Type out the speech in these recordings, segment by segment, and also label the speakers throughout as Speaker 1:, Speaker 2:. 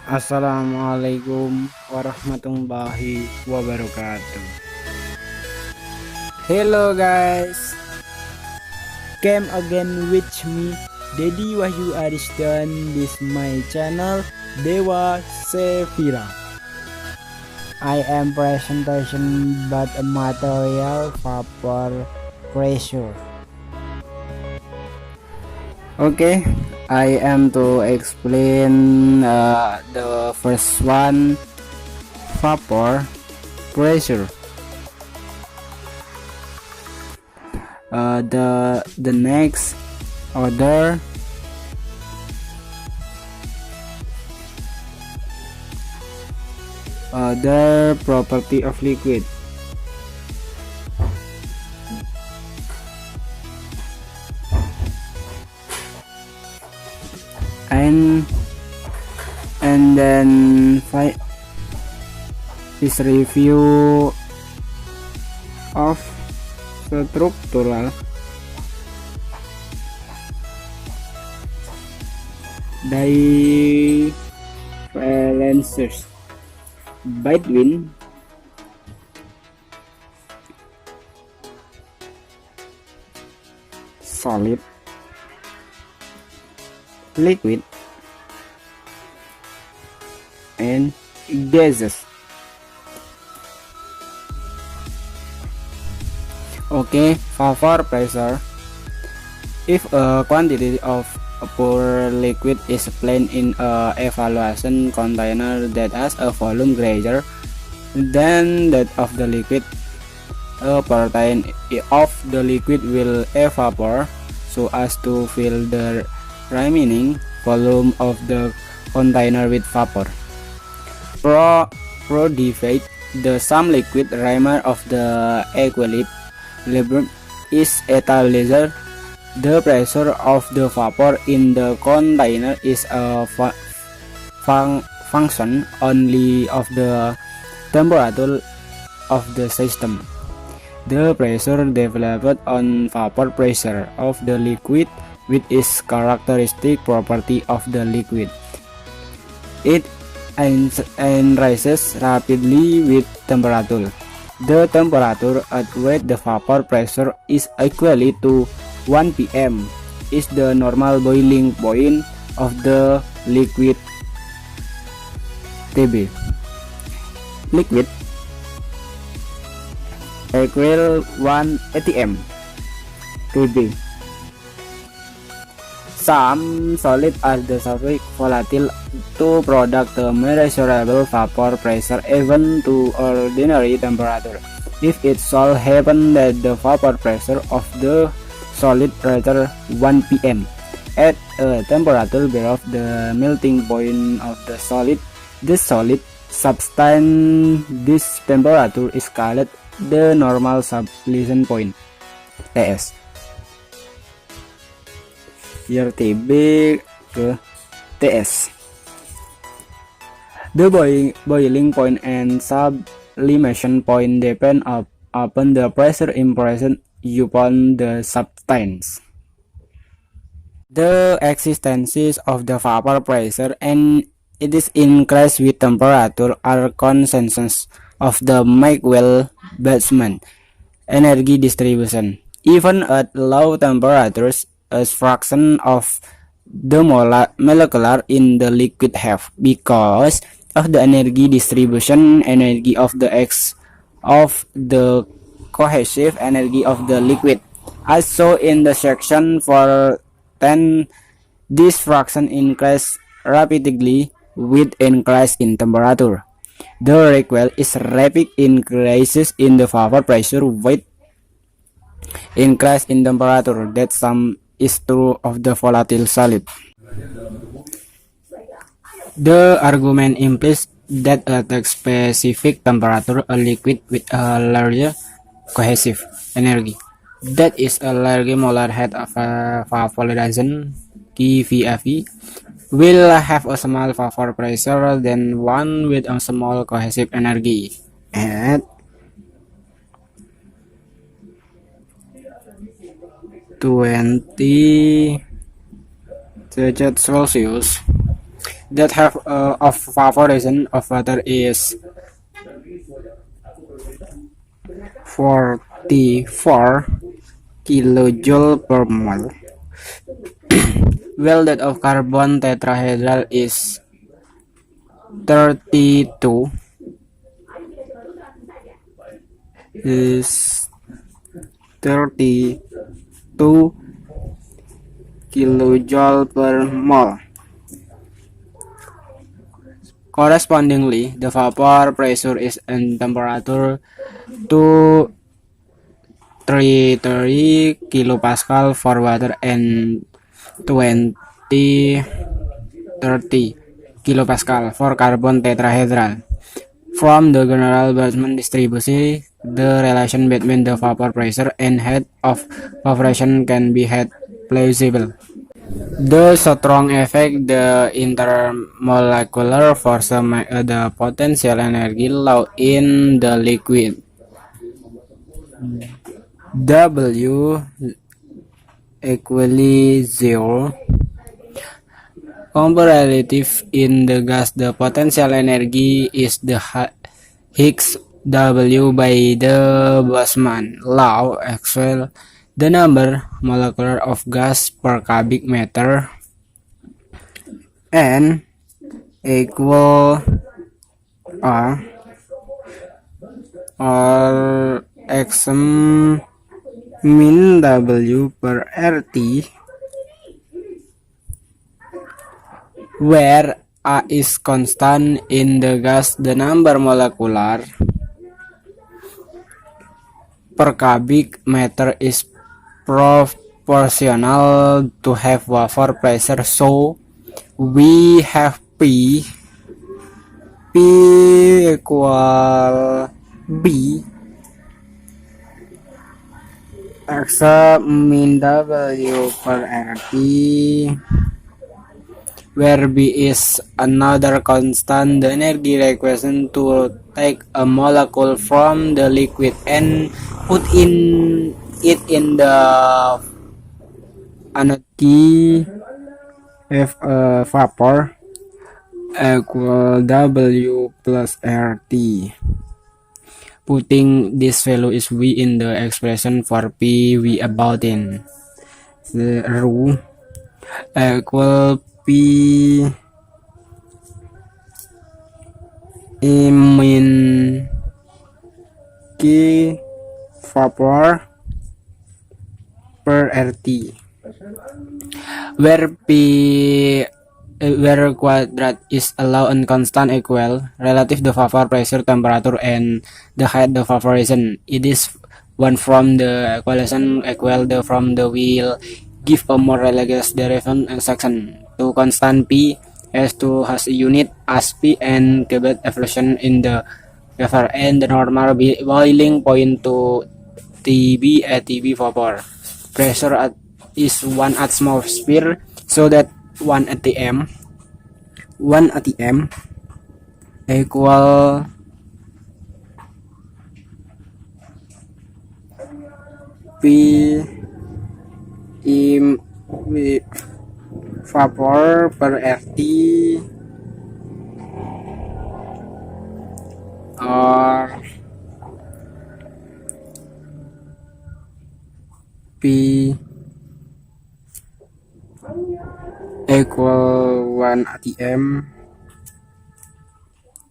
Speaker 1: Assalamualaikum warahmatullahi wabarakatuh. Hello guys, came again with me Deddy Wahyu Ari Setiawan. This my channel Dewa Sevira. I am presentation but a material vapor pressure. Okay, I am to explain the first one, vapor pressure. The next other property of liquid. And then this review of structural differences between solid, liquid, and gases. Okay, vapor pressure. If a quantity of a pure liquid is placed in a evaluation container that has a volume greater than that of the liquid, a portion of the liquid will evaporate so as to fill the remaining volume of the container with vapor. Provided the some liquid remainder of the equilibrium is established, the pressure of the vapor in the container is a function only of the temperature of the system. The pressure developed on vapor pressure of the liquid with its characteristic property of the liquid. It rises rapidly with temperature. The temperature at which the vapor pressure is equal to 1 pm is the normal boiling point of the liquid TB. Liquid equal 1 atm TB. Some solids are the sufficient volatile to produce the measurable vapor pressure even to ordinary temperature. If it shall happen that the vapor pressure of the solid reaches 1 pm at a temperature below the melting point of the solid substance, this temperature is called the normal sublimation point, TS. Here TB ke TS. The boiling point and sublimation point depend upon the pressure impression upon the substance. The existence of the vapor pressure and it is increased with temperature are consensus of the Maxwell-Boltzmann energy distribution. Even at low temperatures, a fraction of the molecular in the liquid have, because of the energy distribution, energy of the X of the cohesive energy of the liquid. As so in the section 410, this fraction increases rapidly with increase in temperature. The requel is rapid increases in the vapor pressure with increase in temperature. That sum is true of the volatile solid. The argument implies that at a specific temperature a liquid with a larger cohesive energy, that is a large molar head of vaporization (kVAV), will have a small vapor pressure than one with a small cohesive energy. At 20 derajat Celcius, that have of evaporation of water is 44 kilojoule per mole, while that of carbon tetrahedral is 32 kilojoule per mole. Correspondingly, the vapor pressure is in temperature to 330 kilopascal for water and 2030 kilopascal for carbon tetrahedral. From the general Boltzmann distribution, the relation between the vapor pressure and heat of evaporation can be had plausible. The strong effect the intermolecular force make the potential energy law in the liquid W equally 0. Comparative in the gas, the potential energy is the Higgs W by the Boltzmann law equal the number molecular of gas per cubic meter and equal or x min W per RT, where A is constant in the gas, the number molecular per cubic meter is proportional to have vapor pressure, so we have P equal B x min W per RT, where B is another constant. The energy required to take a molecule from the liquid and put it in the energy of vapor equal W plus RT. Putting this value is V in the expression for P, we about in the rho equal P min Q vapor per RT, where where quadrat is allowed and constant equal relative the vapor pressure, temperature, and the height of evaporation. It is one from the equation equal the from the will give a more elegant derivation section to constant P as to has a unit as P and Quebec evolution in the vapor and the normal boiling point to TB at TB vapor pressure is 1 atmosphere, so that 1 atm equal P vapor per RT or P equal 1 atm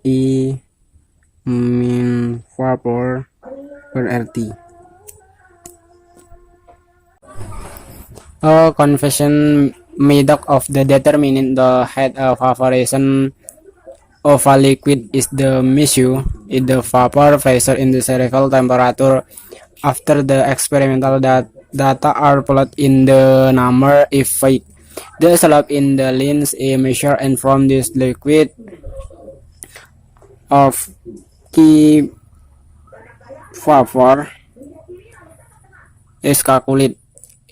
Speaker 1: I min vapor per RT. A convention method of the determining the heat of evaporation of a liquid is the measure in the vapor pressure in the critical temperature. After the experimental data are plotted in the number effect, the slope in the lines is measured, and from this liquid of key vapor is calculated.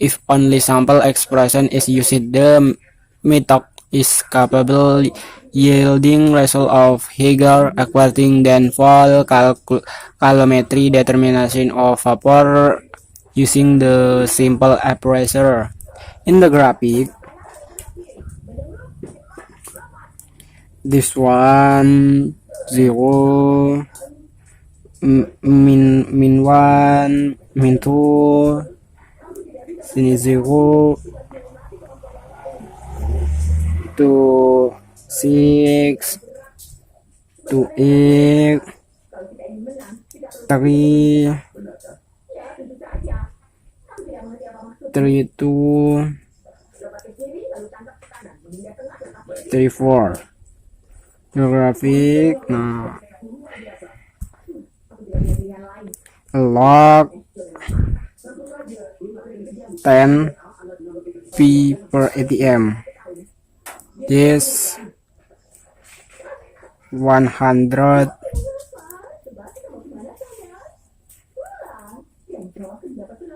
Speaker 1: If only sample expression is used, the method is capable yielding result of higher according than full calorimetry determination of vapor using the simple pressure. In the graphic, This one 0, min 1, min 2, sini 0 to 6 to 8 3 3 2 3 4 geographic. Nah, log 10 P per ATM. This 100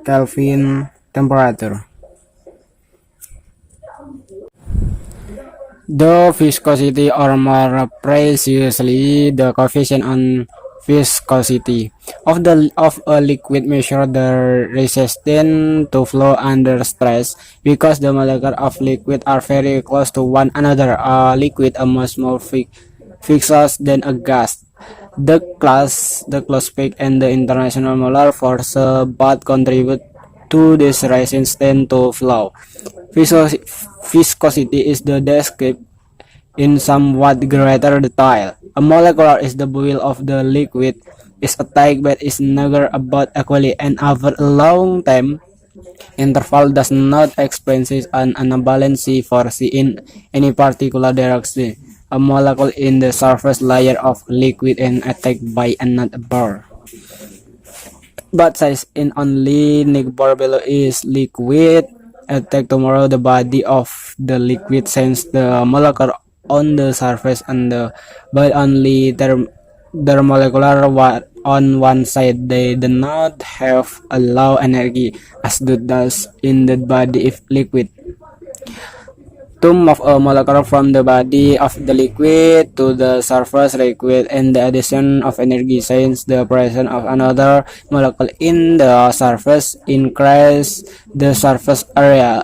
Speaker 1: Kelvin temperature. The viscosity, or more precisely the coefficient on viscosity of a liquid, measure the resistance to flow under stress. Because the molecules of liquid are very close to one another, a liquid is much more viscous than a gas. The close peak and the international molar force both contribute to this resistance to flow. Viscosity is the described in somewhat greater detail. A molecule is the boil of the liquid, is a thick but is never about equally, and over a long time interval does not experience an unbalanced force in any particular direction. A molecule in the surface layer of liquid and attacked by another bar. But size in only bar below is liquid. Attack tomorrow the body of the liquid, since the molecule on the surface and the but only their molecular on one side. They do not have a low energy as does in the body if liquid. To move a molecule from the body of the liquid to the surface liquid, and the addition of energy, since the presence of another molecule in the surface increase the surface area.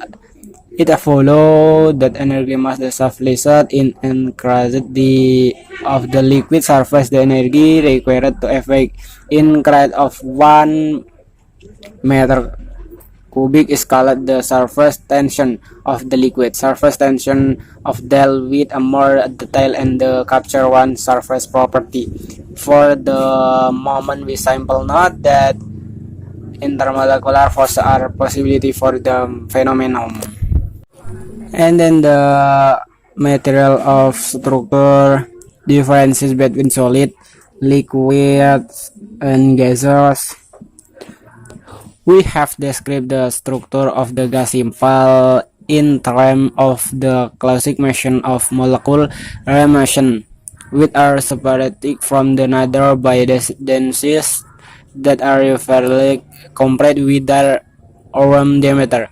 Speaker 1: It follows that energy must sufficient in increase of the liquid surface. The energy required to effect increase of 1 meter cubic is called the surface tension of the liquid. Surface tension of deal with a more detail and the capture one surface property. For the moment, we simply note that intermolecular forces are possibility for the phenomenon. And then the material of structure differences between solid, liquid, and gaseous. We have described the structure of the gas simple in terms of the classic motion of molecule remotion, which are separated from the other by densities that are fairly compared with their own diameter.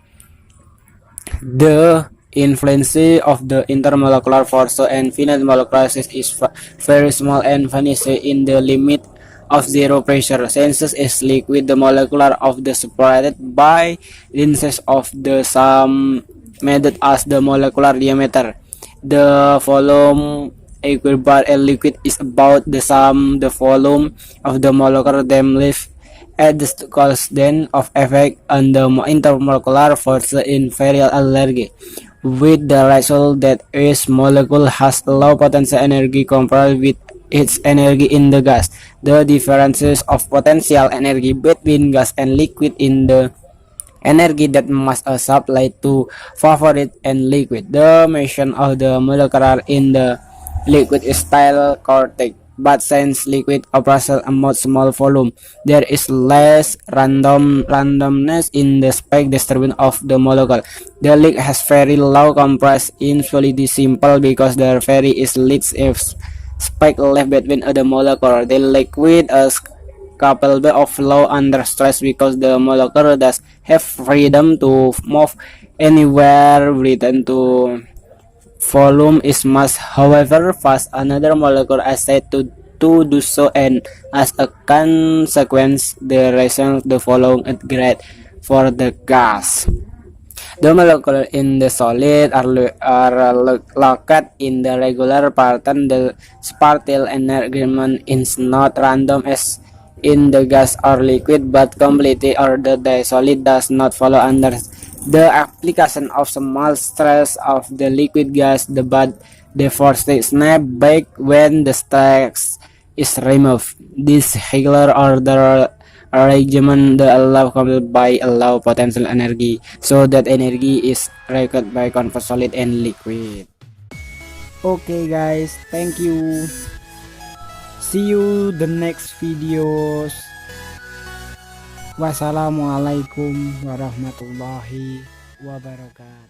Speaker 1: The influence of the intermolecular force and finite molecular size is very small and vanishes in the limit of zero pressure. Since is liquid, the molecular of the separated by density of the sum method as the molecular diameter. The volume equivalent a liquid is about the sum the volume of the molecular them live at the constant of effect on the intermolecular force in variable energy, with the result that each molecule has low potential energy compared with its energy in the gas. The differences of potential energy between gas and liquid in the energy that must supply to favorite and liquid. The motion of the molecular in the liquid is still correct, but since liquid operates a much small volume, there is less randomness in the spec distribution of the molecule. The liquid has very low compressed in solidity simple because there very is little spec left between the molecule. The liquid is capable of flow under stress because the molecule does have freedom to move anywhere within to volume is mass. However, fast another molecule is said to do so, and as a consequence, the result the following is great for the gas. The molecule in the solid are located in the regular pattern. The partial arrangement is not random as in the gas or liquid, but completely ordered. The solid does not follow under the application of small stress of the liquid gas. The force snap back when the stress is removed. This regular order arrangement the allow by allow potential energy, so that energy is required by convert solid and liquid. Okay guys, thank you. See you the next videos. Wassalamualaikum warahmatullahi wabarakatuh.